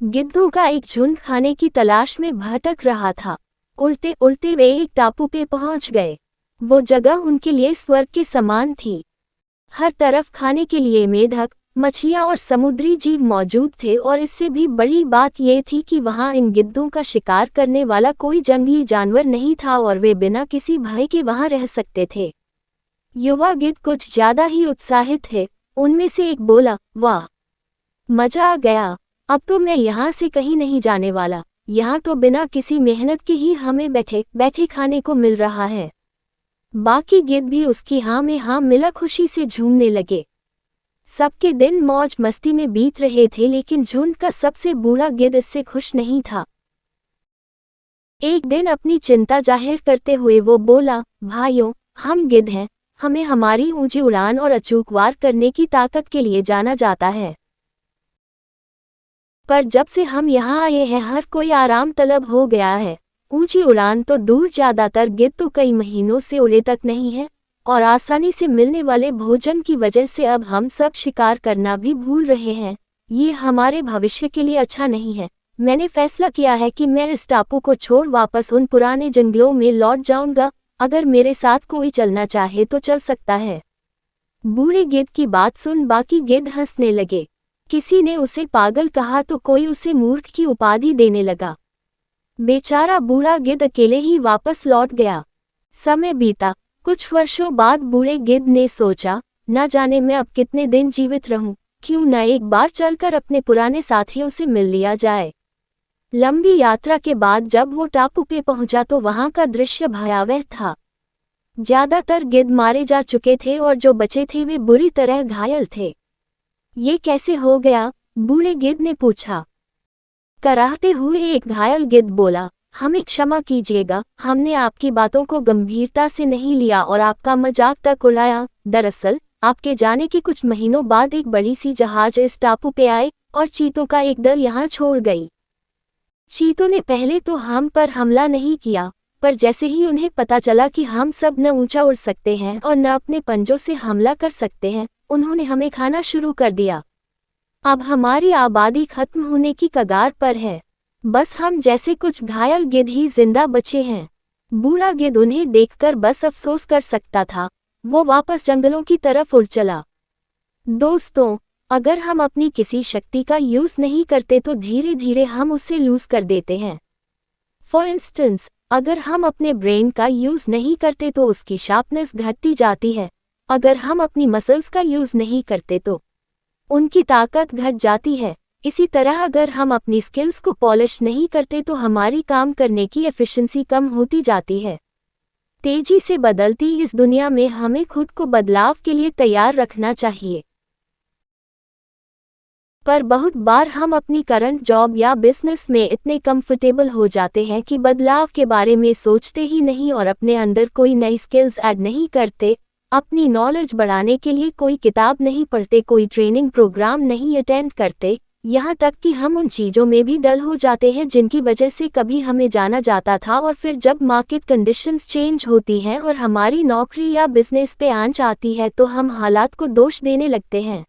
गिद्धों का एक झुंड खाने की तलाश में भटक रहा था। उड़ते उड़ते वे एक टापू पे पहुंच गए। वो जगह उनके लिए स्वर्ग के समान थी। हर तरफ खाने के लिए मेढक, मछलियां और समुद्री जीव मौजूद थे, और इससे भी बड़ी बात यह थी कि वहां इन गिद्धों का शिकार करने वाला कोई जंगली जानवर नहीं था और वे बिना किसी भय के वहां रह सकते थे। युवा गिद्ध कुछ ज्यादा ही उत्साहित थे। उनमें से एक बोला, वाह, मजा आ गया। अब तो मैं यहाँ से कहीं नहीं जाने वाला। यहाँ तो बिना किसी मेहनत के ही हमें बैठे बैठे खाने को मिल रहा है। बाकी गिद्ध भी उसकी हाँ में हाँ मिला खुशी से झूमने लगे। सबके दिन मौज मस्ती में बीत रहे थे, लेकिन झुंड का सबसे बूढ़ा गिद्ध इससे खुश नहीं था। एक दिन अपनी चिंता जाहिर करते हुए वो बोला, भाइयों, हम गिद्ध हैं। हमें हमारी ऊंची उड़ान और अचूक वार करने की ताकत के लिए जाना जाता है। पर जब से हम यहाँ आए हैं हर कोई आराम तलब हो गया है। ऊंची उड़ान तो दूर, ज्यादातर गिद्ध तो कई महीनों से उड़े तक नहीं है, और आसानी से मिलने वाले भोजन की वजह से अब हम सब शिकार करना भी भूल रहे हैं। ये हमारे भविष्य के लिए अच्छा नहीं है। मैंने फैसला किया है कि मैं इस टापू को छोड़ वापस उन पुराने जंगलों में लौट जाऊंगा। अगर मेरे साथ कोई चलना चाहे तो चल सकता है। बूढ़े गिद्ध की बात सुन बाकी गिद्ध हंसने लगे। किसी ने उसे पागल कहा तो कोई उसे मूर्ख की उपाधि देने लगा। बेचारा बूढ़ा गिद्ध अकेले ही वापस लौट गया। समय बीता। कुछ वर्षों बाद बूढ़े गिद्ध ने सोचा, न जाने मैं अब कितने दिन जीवित रहूं, क्यों न एक बार चलकर अपने पुराने साथियों से मिल लिया जाए। लंबी यात्रा के बाद जब वो टापू पे पहुंचा तो वहां का दृश्य भयावह था। ज्यादातर गिद्ध मारे जा चुके थे और जो बचे थे वे बुरी तरह घायल थे। ये कैसे हो गया? बूढ़े गिद्ध ने पूछा। कराहते हुए एक घायल गिद्ध बोला, हमें क्षमा कीजिएगा, हमने आपकी बातों को गंभीरता से नहीं लिया और आपका मजाक तक उड़ाया। दरअसल आपके जाने के कुछ महीनों बाद एक बड़ी सी जहाज इस टापू पे आए और चीतों का एक दल यहाँ छोड़ गई। चीतों ने पहले तो हम पर हमला नहीं किया, पर जैसे ही उन्हें पता चला कि हम सब न ऊंचा उड़ सकते हैं और न अपने पंजों से हमला कर सकते हैं, उन्होंने हमें खाना शुरू कर दिया। अब हमारी आबादी खत्म होने की कगार पर है। बस हम जैसे कुछ घायल गिद्ध ही जिंदा बचे हैं। बूढ़ा गिद्ध उन्हें देखकर बस अफसोस कर सकता था। वो वापस जंगलों की तरफ उड़ चला। दोस्तों, अगर हम अपनी किसी शक्ति का यूज नहीं करते तो धीरे धीरे हम उसे लूज कर देते हैं। फॉर इंस्टेंस, अगर हम अपने ब्रेन का यूज नहीं करते तो उसकी शार्पनेस घटती जाती है। अगर हम अपनी मसल्स का यूज नहीं करते तो उनकी ताकत घट जाती है। इसी तरह अगर हम अपनी स्किल्स को पॉलिश नहीं करते तो हमारी काम करने की एफिशिएंसी कम होती जाती है। तेजी से बदलती इस दुनिया में हमें खुद को बदलाव के लिए तैयार रखना चाहिए। पर बहुत बार हम अपनी करंट जॉब या बिजनेस में इतने कंफर्टेबल हो जाते हैं कि बदलाव के बारे में सोचते ही नहीं और अपने अंदर कोई नई स्किल्स ऐड नहीं करते। अपनी नॉलेज बढ़ाने के लिए कोई किताब नहीं पढ़ते, कोई ट्रेनिंग प्रोग्राम नहीं अटेंड करते, यहाँ तक कि हम उन चीज़ों में भी डल हो जाते हैं जिनकी वजह से कभी हमें जाना जाता था। और फिर जब मार्केट कंडीशंस चेंज होती हैं और हमारी नौकरी या बिजनेस पे आंच आती है तो हम हालात को दोष देने लगते हैं।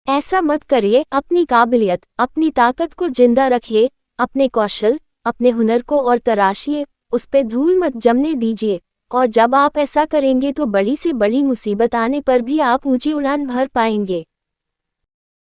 ऐसा मत करिए। अपनी काबिलियत, अपनी ताकत को जिंदा रखिए। अपने कौशल, अपने हुनर को और तराशिए, उस पे धूल मत जमने दीजिए। और जब आप ऐसा करेंगे तो बड़ी से बड़ी मुसीबत आने पर भी आप ऊंची उड़ान भर पाएंगे।